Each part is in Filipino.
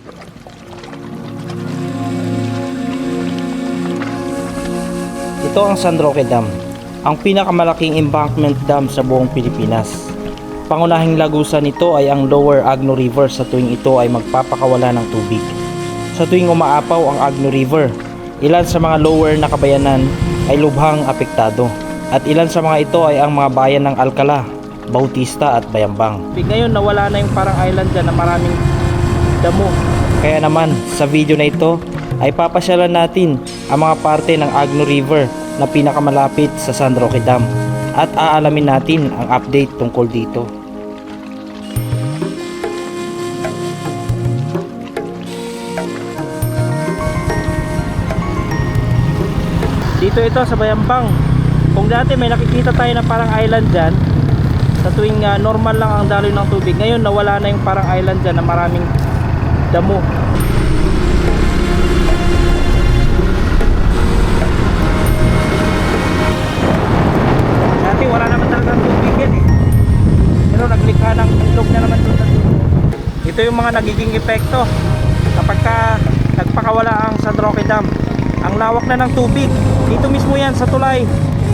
Ito ang San Roque Dam, ang pinakamalaking embankment dam sa buong Pilipinas. Pangunahing lagusan nito ay ang Lower Agno River sa tuwing ito ay magpapakawala ng tubig. Sa tuwing umaapaw ang Agno River, ilan sa mga lower na kabayanan ay lubhang apektado. At ilan sa mga ito ay ang mga bayan ng Alcala, Bautista at Bayambang. Ngayon nawala na yung parang island dyan na maraming damo. Kaya naman sa video na ito ay papasyalan natin ang mga parte ng Agno River na pinakamalapit sa San Roque Dam at aalamin natin ang update tungkol dito. Dito ito sa Bayambang. Kung dati may nakikita tayo na parang island dyan, sa tuwing normal lang ang daloy ng tubig, ngayon nawala na yung parang island dyan na maraming damo. Dati wala naman talagang tubig yan eh, pero naglikha ng ilog na naman doon. Ito yung mga nagiging epekto kapag nagpakawala ang San Roque Dam. Ang lawak na ng tubig dito mismo yan sa tulay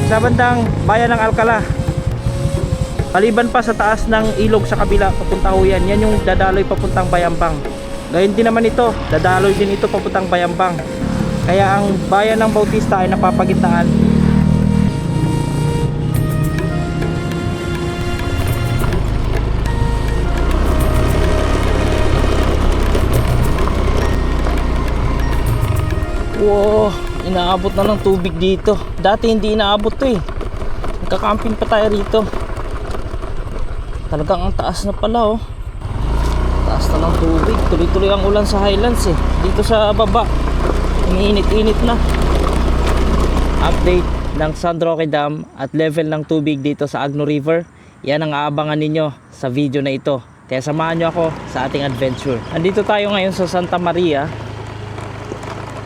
sa bandang bayan ng Alcala, maliban pa sa taas ng ilog sa kabila papunta ho yan. Yan yung dadaloy papuntang Bayambang. Gayon din naman ito, dadaloy din ito papuntang Bayambang. Kaya ang bayan ng Bautista ay napapagitaan. Wow, inaabot na ng tubig dito. Dati hindi inaabot to eh. Nagkakamping pa tayo rito. Talagang ang taas na pala oh. Taas na ng tubig. Tuloy-tuloy ang ulan sa Highlands eh. Dito sa baba, umiinit-init na. Update ng San Roque Dam at level ng tubig dito sa Agno River. Yan ang aabangan ninyo sa video na ito. Kaya samahan nyo ako sa ating adventure. Andito tayo ngayon sa Santa Maria.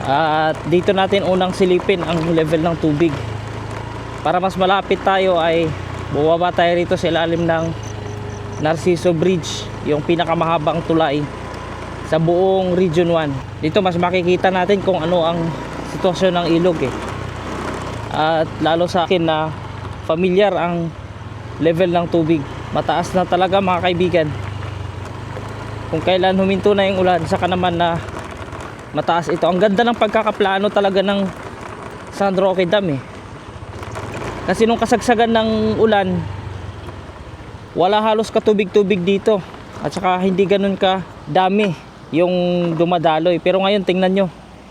At dito natin unang silipin ang level ng tubig. Para mas malapit tayo ay bumaba tayo rito sa ilalim ng Narciso Bridge, yung pinakamahabang tulay sa buong Region 1. Dito mas makikita natin kung ano ang sitwasyon ng ilog eh. At lalo sa akin na familiar ang level ng tubig. Mataas na talaga mga kaibigan. Kung kailan huminto na yung ulan, saka naman na mataas ito. Ang ganda ng pagkakaplano talaga ng San Roque Dam eh. Kasi nung kasagsagan ng ulan, wala halos katubig-tubig dito. At saka hindi ganun ka dami yung dumadaloy. Pero ngayon tingnan nyo,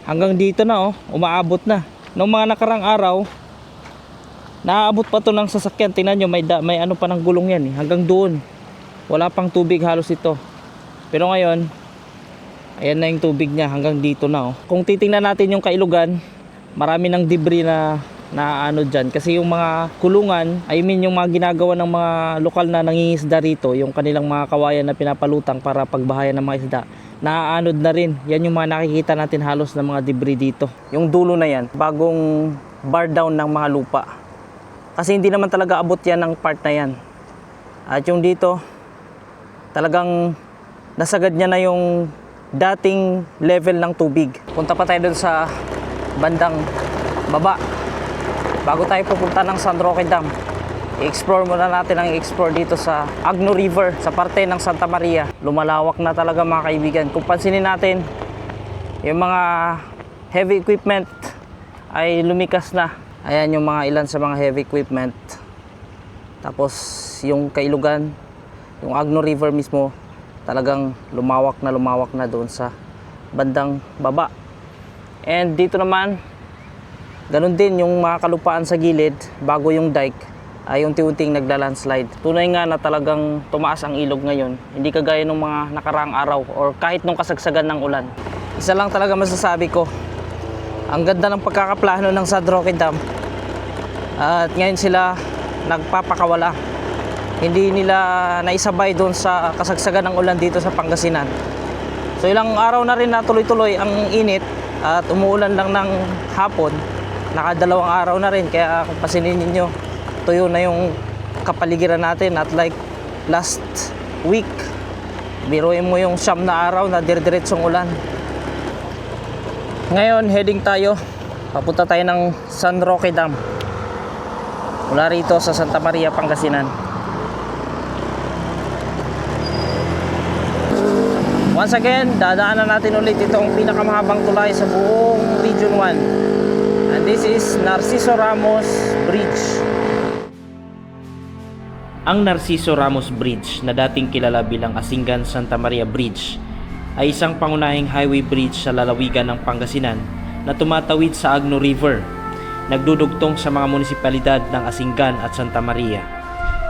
hanggang dito na oh, umaabot na. Nung mga nakarang araw, naaabot pa to ng sasakyan. Tingnan nyo, may ano pa ng gulong yan eh. Hanggang doon, wala pang tubig halos ito. Pero ngayon, ayan na yung tubig niya, hanggang dito na oh. Kung titingnan natin yung kailugan, marami ng debris na ano dyan. Kasi yung mga kulungan, yung mga ginagawa ng mga lokal na nangingisda rito, yung kanilang mga kawayan na pinapalutang para pagbahayan ng mga isda, naaanod na rin. Yan yung mga nakikita natin halos ng mga debris dito. Yung dulo na yan, bagong bar down ng mga lupa. Kasi hindi naman talaga abot yan ng part na yan. At yung dito, talagang nasagad niya na yung dating level ng tubig. Punta pa tayo dun sa bandang baba bago tayo pupunta ng San Roque Dam. I-explore muna natin ang i-explore dito sa Agno River sa parte ng Santa Maria. Lumalawak na talaga mga kaibigan. Kung pansinin natin, yung mga heavy equipment ay lumikas na. Ayan yung mga ilan sa mga heavy equipment. Tapos yung kailugan, yung Agno River mismo, talagang lumawak na doon sa bandang baba. And dito naman, ganun din yung mga kalupaan sa gilid bago yung dike ay unti-unting nagla-landslide. Tunay nga na talagang tumaas ang ilog ngayon, hindi kagaya ng mga nakaraang araw or kahit nung kasagsagan ng ulan. Isa lang talaga masasabi ko, ang ganda ng pagkakaplano ng San Roque Dam at ngayon sila nagpapakawala. Hindi nila naisabay doon sa kasagsagan ng ulan dito sa Pangasinan. So ilang araw na rin na tuloy-tuloy ang init at umuulan lang ng hapon. Nakadalawang araw na rin, kaya kung pasinin ninyo, tuyo na yung kapaligiran natin. At like last week, Biruin mo yung 9 na araw na dire-diretsong ulan. Ngayon, heading tayo. Papunta tayo ng San Roque Dam. Mula rito sa Santa Maria, Pangasinan. Once again, dadaanan natin ulit itong pinakamahabang tulay sa buong Region 1. And this is Narciso Ramos Bridge. Ang Narciso Ramos Bridge na dating kilala bilang Asingan Santa Maria Bridge ay isang pangunahing highway bridge sa lalawigan ng Pangasinan na tumatawid sa Agno River, nagdudugtong sa mga munisipalidad ng Asingan at Santa Maria.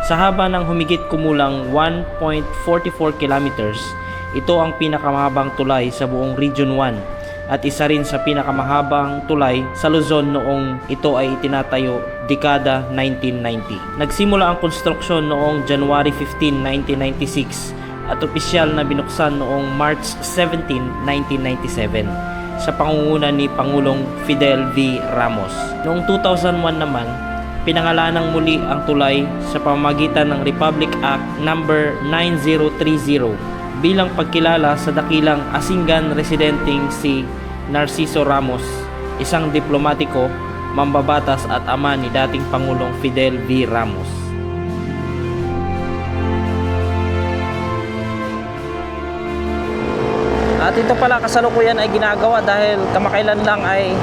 Sa haba ng humigit kumulang 1.44 kilometers, ito ang pinakamahabang tulay sa buong Region 1 at isa rin sa pinakamahabang tulay sa Luzon noong ito ay itinatayo dekada 1990. Nagsimula ang konstruksyon noong January 15, 1996 at opisyal na binuksan noong March 17, 1997 sa pangunguna ni Pangulong Fidel V. Ramos. Noong 2001 naman, pinangalanang muli ang tulay sa pamamagitan ng Republic Act No. 9030 bilang pagkilala sa dakilang Asingan residenteng si Narciso Ramos, isang diplomatiko, mambabatas at ama ni dating Pangulong Fidel V. Ramos. At ito pala kasalukuyan ay ginagawa dahil kamakailan lang ay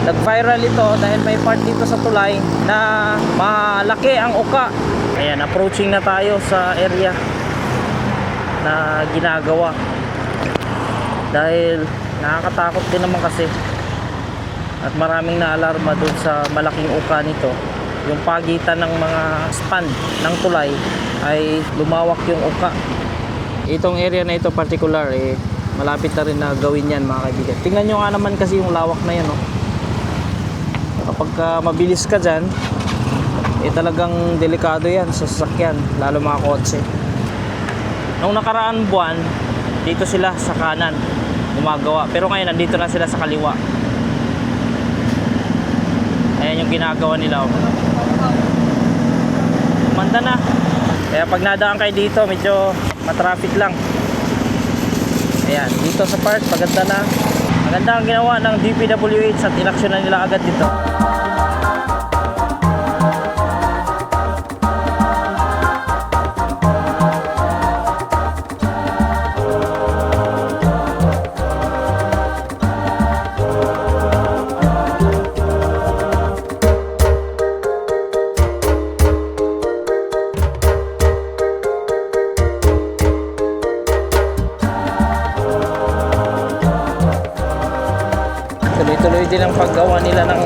nag-viral ito dahil may part dito sa tulay na malaki ang uka. Ayan, approaching na tayo sa area na ginagawa dahil nakakatakot din naman kasi at maraming naalarma doon sa malaking uka nito. Yung pagitan ng mga span ng tulay ay lumawak yung uka. Itong area na ito particular malapit na rin na gawin yan mga kaibigan. Tingnan nyo nga naman kasi yung lawak na yan, oh. Kapag mabilis ka dyan talagang delikado yan sa sasakyan, lalo mga kotse. Nung nakaraan buwan, dito sila sa kanan gumagawa. Pero ngayon, nandito na sila sa kaliwa. Ayan yung ginagawa nila. Umanda na. Kaya pag nadaan kayo dito, medyo matraffic lang. Ayan, dito sa part, maganda na. Maganda ang ginawa ng DPWH at inaksyonan nila agad dito. Tuloy-tuloy din ang paggawa nila ng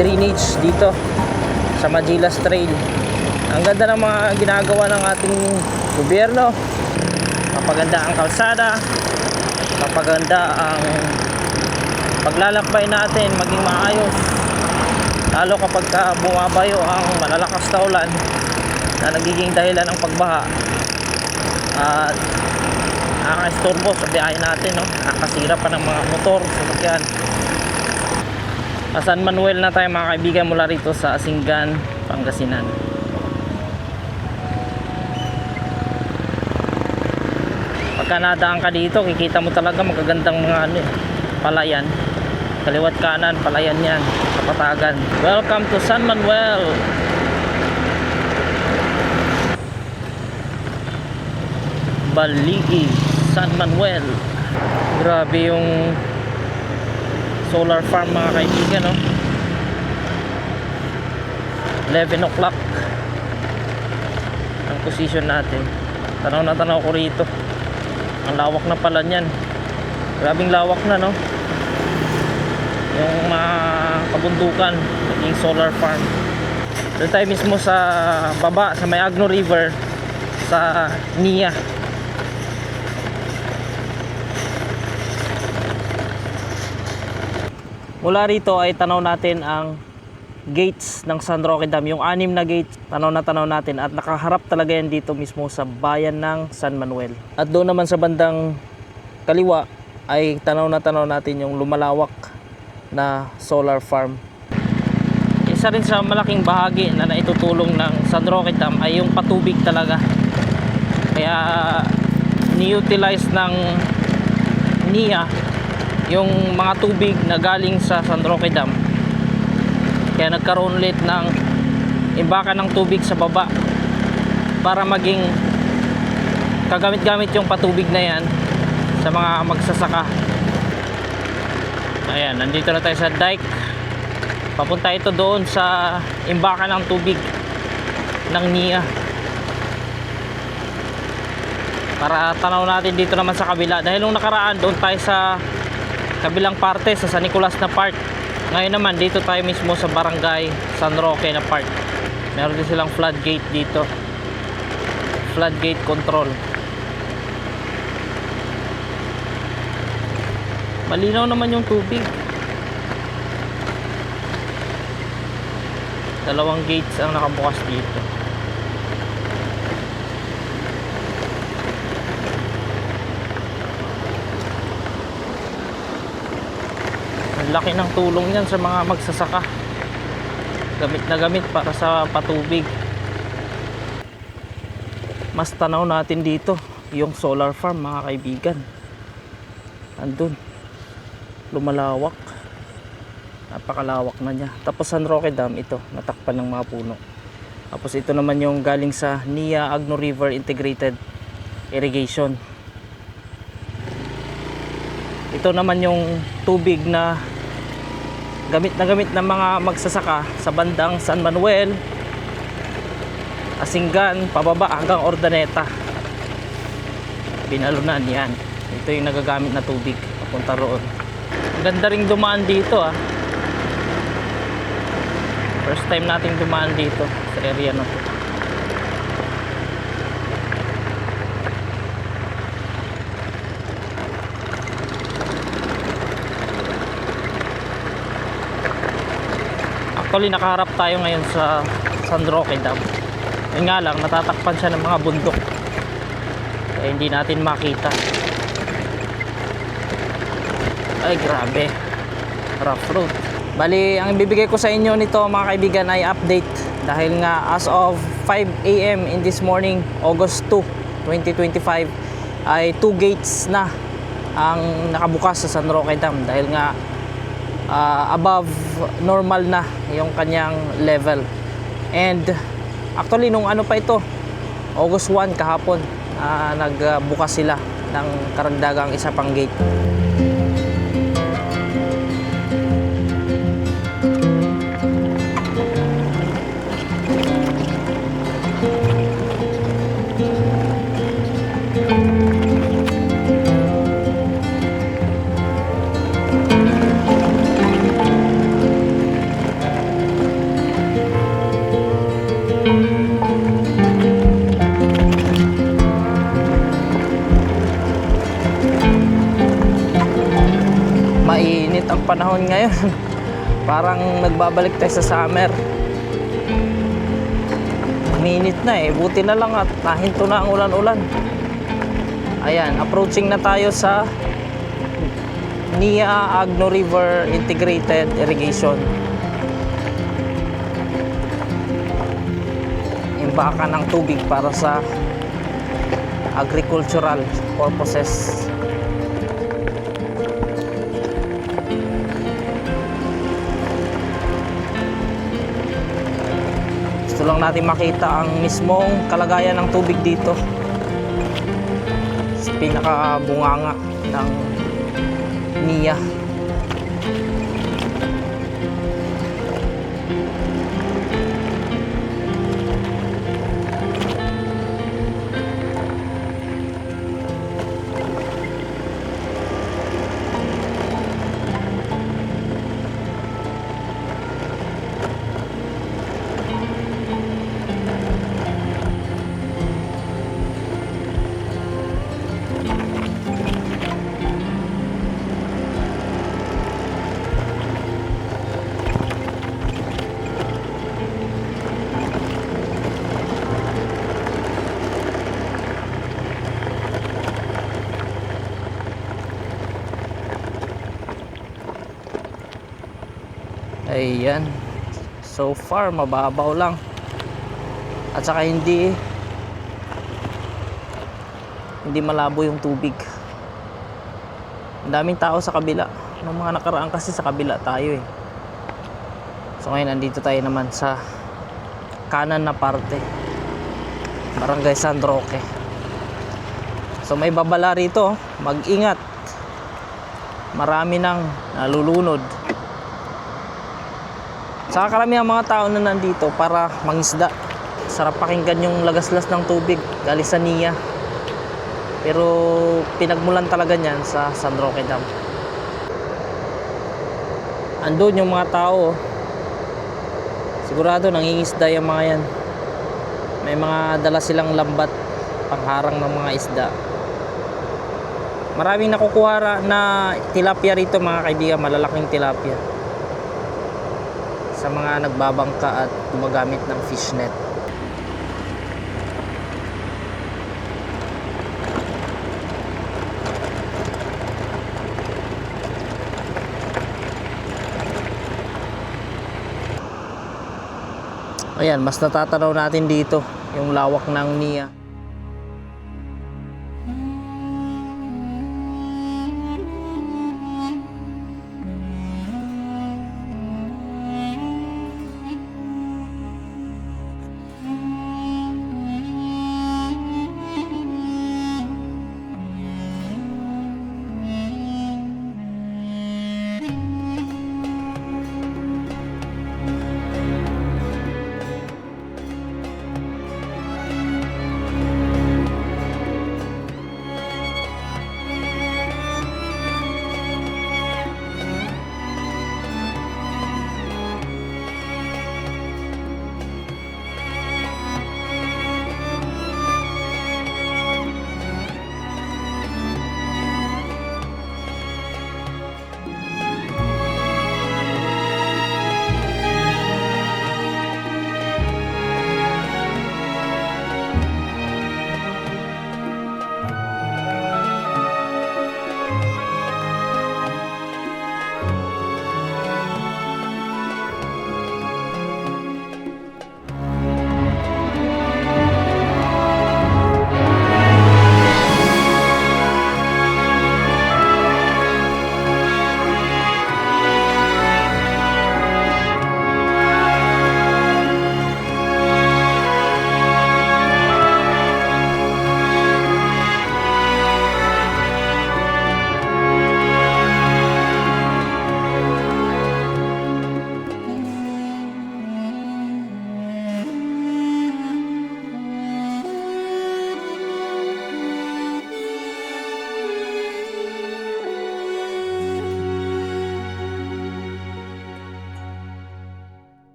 drainage dito sa Majilas Trail. Ang ganda ng mga ginagawa ng ating gobyerno. Papaganda ang kalsada, papaganda ang paglalakbay natin maging maayos, lalo kapag bumabayo ang malalakas na ulan na nagiging dahilan ng pagbaha at nakaka-istorbo sa biyahe natin, no? Nakakasira pa ng mga motor, sasakyan. San Manuel na tayo mga kaibigan mula rito sa Asingan, Pangasinan. Pagka nadaan ka dito, kikita mo talaga magagandang mga palayan. Kaliwat kanan, palayan yan, kapatagan. Welcome to San Manuel. Baligi, San Manuel. Grabe yung solar farm mga kaibigan, no? 11 o'clock ang position natin. Tanaw na tanaw ko rito. Ang lawak na pala niyan. Grabing lawak na, no? Yung mga kabundukan, naging solar farm. Doon tayo mismo sa baba, sa may Agno River, sa NIA. Mula rito ay tanaw natin ang gates ng San Roque Dam, yung 6 na gates, tanaw natin at nakaharap talaga yan dito mismo sa bayan ng San Manuel. At doon naman sa bandang kaliwa ay tanaw natin yung lumalawak na solar farm. Isa rin sa malaking bahagi na naitutulong ng San Roque Dam ay yung patubig talaga. Kaya ni-utilize ng NIA yung mga tubig na galing sa San Roque Dam, kaya nagkaroon ulit ng imbakan ng tubig sa baba para maging kagamit-gamit yung patubig na yan sa mga magsasaka. Ayan, nandito na tayo sa dike. Papunta ito doon sa imbakan ng tubig ng NIA, para tanaw natin dito naman sa kabila. Dahil nung nakaraan doon tayo sa kabilang parte sa San Nicolas na part, ngayon naman dito tayo mismo sa barangay San Roque na part. Meron din silang floodgate dito, floodgate control. Malinaw naman yung tubig. Dalawang gates ang nakabukas dito. Ang laki ng tulong yan sa mga magsasaka. Gamit na gamit para sa patubig. Mas tanaw natin dito yung solar farm, mga kaibigan. Andun, lumalawak, napakalawak na niya. Tapos San Roque Dam, ito natakpan ng mga puno. Tapos ito naman yung galing sa NIA Agno River Integrated Irrigation. Ito naman yung tubig na gamit ng mga magsasaka sa bandang San Manuel, Asinggan, pababa hanggang Ordaneta, Binalunan. Yan, ito yung nagagamit na tubig papunta roon. Ganda ring dumaan dito ah. First time nating dumaan dito sa area na to. Actually nakaharap tayo ngayon sa San Roque Dam. Yun nga lang, natatakpan siya ng mga bundok, kaya hindi natin makita. Ay grabe, rough road. Bali, ang ibibigay ko sa inyo nito mga kaibigan ay update. Dahil nga as of 5 AM in this morning, August 2, 2025, ay 2 gates na ang nakabukas sa San Roque Dam. Dahil nga above normal na yung kanyang level. And actually nung ano pa ito, August 1 kahapon, nagbukas sila ng karagdagang isa pang gate. Mainit ang panahon ngayon. Parang nagbabalik tayo sa summer. Minit na eh. Buti na lang at nahinto na ang ulan-ulan. Ayan, approaching na tayo sa NIA Agno River Integrated Irrigation. Imbakan ng tubig para sa agricultural purposes. Gusto lang natin makita ang mismong kalagayan ng tubig dito sa pinakabunganga ng NIA. Ayan, so far mababaw lang at saka hindi hindi malabo yung tubig. Ang daming tao sa kabila. Nung mga nakaraan kasi sa kabila tayo eh. So ngayon andito tayo naman sa kanan na parte, Barangay San Roque. So may babala rito, mag-ingat, marami nang nalulunod. Saka karamihan mga tao na nandito para mangisda. Sarap pakinggan yung lagaslas ng tubig galing sa NIA. Pero pinagmulan talaga niyan sa San Roque Dam. Andun yung mga tao. Sigurado nangingisda yung mga yan. May mga dala silang lambat pangharang ng mga isda. Maraming nakukuha na tilapia rito mga kaibigan, malalaking tilapia. Sa mga nagbabangka at gumagamit ng fishnet. Ayan, mas natatanaw natin dito yung lawak ng NIA.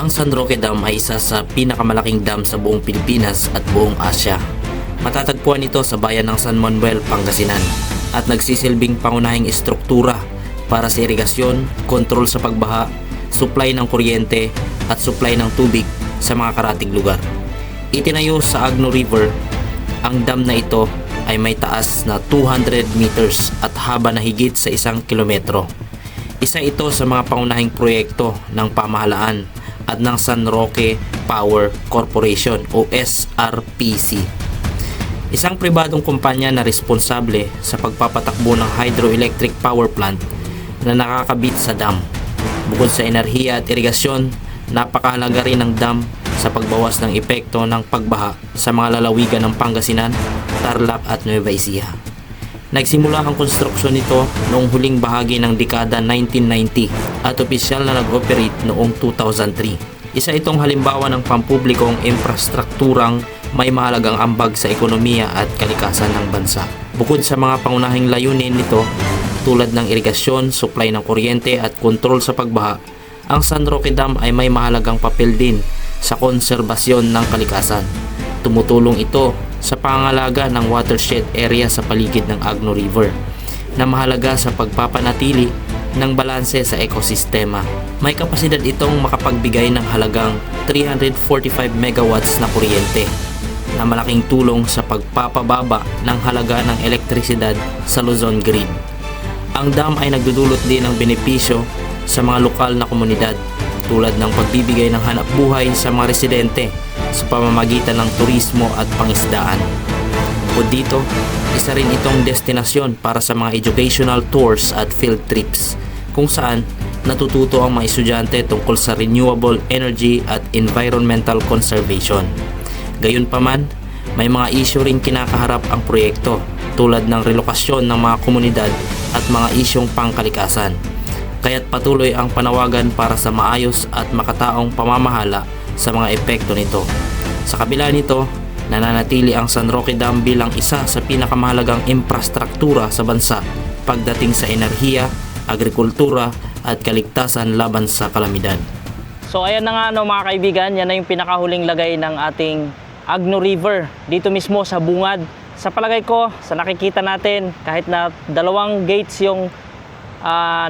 Ang San Roque Dam ay isa sa pinakamalaking dam sa buong Pilipinas at buong Asya. Matatagpuan ito sa bayan ng San Manuel, Pangasinan at nagsisilbing pangunahing estruktura para sa irigasyon, kontrol sa pagbaha, supply ng kuryente at supply ng tubig sa mga karatig lugar. Itinayo sa Agno River, ang dam na ito ay may taas na 200 meters at haba na higit sa 1 kilometro. Isa ito sa mga pangunahing proyekto ng pamahalaan at ng San Roque Power Corporation o SRPC. Isang pribadong kumpanya na responsable sa pagpapatakbo ng hydroelectric power plant na nakakabit sa dam. Bukod sa enerhiya at irigasyon, napakahalaga rin ng dam sa pagbawas ng epekto ng pagbaha sa mga lalawigan ng Pangasinan, Tarlac at Nueva Ecija. Nagsimula ang konstruksyon nito noong huling bahagi ng dekada 1990 at opisyal na nag-operate noong 2003. Isa itong halimbawa ng pampublikong infrastrukturang may mahalagang ambag sa ekonomiya at kalikasan ng bansa. Bukod sa mga pangunahing layunin nito tulad ng irigasyon, supply ng kuryente at kontrol sa pagbaha, ang San Roque Dam ay may mahalagang papel din sa konserbasyon ng kalikasan. Tumutulong ito sa pangangalaga ng watershed area sa paligid ng Agno River na mahalaga sa pagpapanatili ng balanse sa ekosistema. May kapasidad itong makapagbigay ng halagang 345 megawatts na kuryente na malaking tulong sa pagpapababa ng halaga ng elektrisidad sa Luzon grid. Ang dam ay nagdudulot din ng benepisyo sa mga lokal na komunidad tulad ng pagbibigay ng hanap buhay sa mga residente sa pamamagitan ng turismo at pangisdaan. Bukod dito, isa rin itong destinasyon para sa mga educational tours at field trips kung saan natututo ang mga estudyante tungkol sa renewable energy at environmental conservation. Gayunpaman, may mga issue ring kinakaharap ang proyekto tulad ng relokasyon ng mga komunidad at mga isyong pangkalikasan. Kaya't patuloy ang panawagan para sa maayos at makataong pamamahala sa mga epekto nito. Sa kabila nito, nananatili ang San Roque Dam bilang isa sa pinakamahalagang infrastruktura sa bansa pagdating sa enerhiya, agrikultura at kaligtasan laban sa kalamidad. So ayan na nga mga kaibigan, yan na yung pinakahuling lagay ng ating Agno River dito mismo sa bungad. Sa palagay ko, sa nakikita natin, kahit na 2 gates yung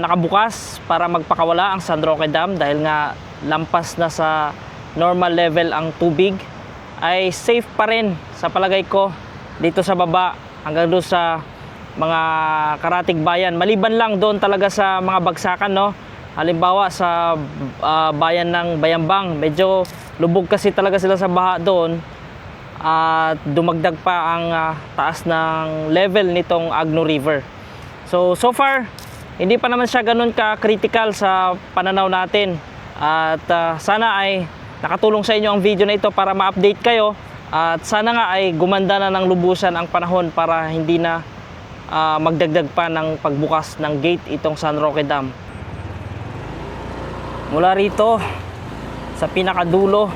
nakabukas para magpakawala ang San Roque Dam dahil nga lampas na sa normal level ang tubig, ay safe pa rin sa palagay ko dito sa baba hanggang doon sa mga karatig bayan, maliban lang doon talaga sa mga bagsakan, no? Halimbawa sa bayan ng Bayambang, medyo lubog kasi talaga sila sa baha doon at dumagdag pa ang taas ng level nitong Agno River. So far hindi pa naman siya ganun ka-critical sa pananaw natin at sana ay nakatulong sa inyo ang video na ito para ma-update kayo at sana nga ay gumanda na ng lubusan ang panahon para hindi na magdagdag pa ng pagbukas ng gate itong San Roque Dam. Mula rito sa pinakadulo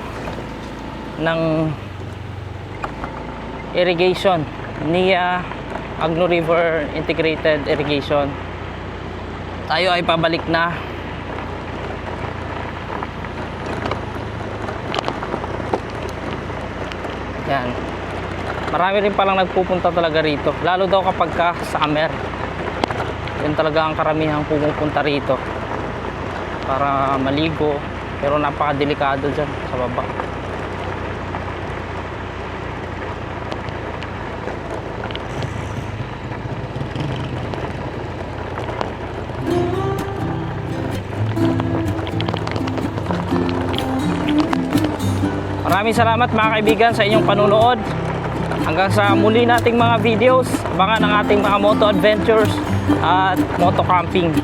ng irrigation ni Agno River Integrated Irrigation, tayo ay pabalik na. Yan. Marami rin palang nagpupunta talaga rito, lalo daw kapag ka summer. Yun talaga ang karamihang pumupunta rito para maligo, pero napakadelikado dyan sa baba. Maraming salamat mga kaibigan sa inyong panunood. Hanggang sa muli nating mga videos, abangan ang ating mga moto adventures at moto camping.